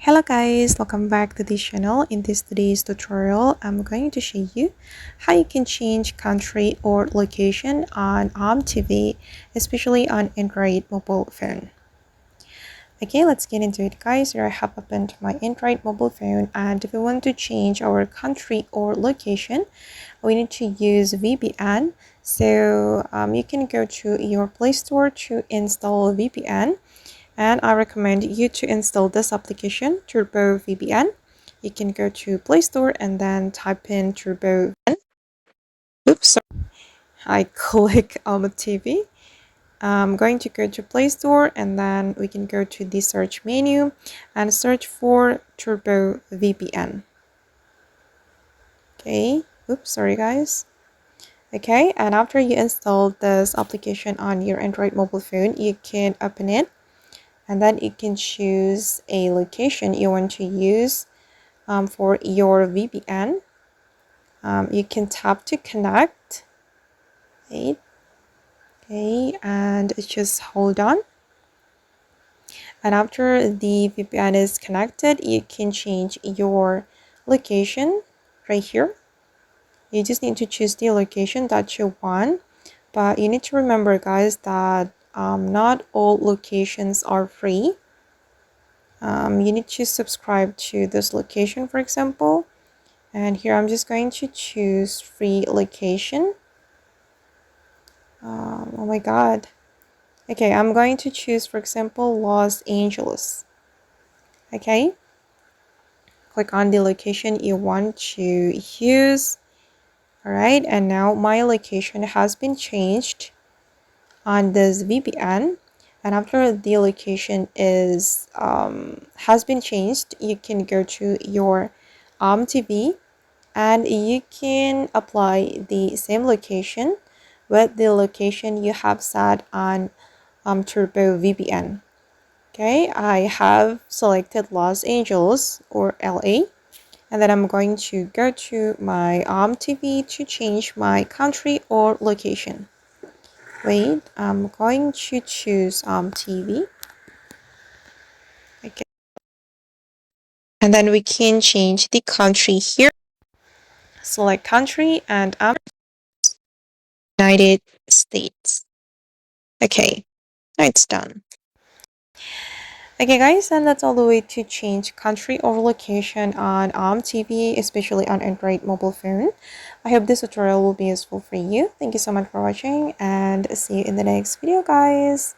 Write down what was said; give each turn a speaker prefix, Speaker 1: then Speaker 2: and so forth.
Speaker 1: Hello guys, welcome back to this channel. In today's tutorial, I'm going to show you how you can change country or location on Ome TV, especially on Android mobile phone. Okay, let's get into it guys. Here I have opened my Android mobile phone, and if we want to change our country or location, we need to use VPN. So you can go to your Play Store to install VPN. And I recommend you to install this application, Turbo VPN. You can go to Play Store and then type in Turbo VPN. Oops, sorry. I click Ome TV. I'm going to go to Play Store and then we can go to the search menu and search for Turbo VPN. Okay, oops, sorry guys. Okay, and after you install this application on your Android mobile phone, you can open it. And then you can choose a location you want to use for your VPN. You can tap to connect. Okay, and just hold on. And after the VPN is connected, you can change your location right here. You just need to choose the location that you want. But you need to remember, guys, that not all locations are free. You need to subscribe to this location, for example, and here I'm just going to choose free location. Oh my god. Okay, I'm going to choose, for example, Los Angeles. Okay, click on the location you want to use. All right, and now my location has been changed on this VPN. And after the location is has been changed, you can go to your Ome TV and you can apply the same location with the location you have set on Turbo VPN. Okay, I have selected Los Angeles or LA, and then I'm going to go to my Ome TV to change my country or location. Wait, I'm going to choose Ome TV. Okay. And then we can change the country here. Select country and United States. Okay, now it's done. Okay guys, and that's all the way to change country or location on Ome TV, especially on Android mobile phone. I hope this tutorial will be useful for you. Thank you so much for watching and see you in the next video guys.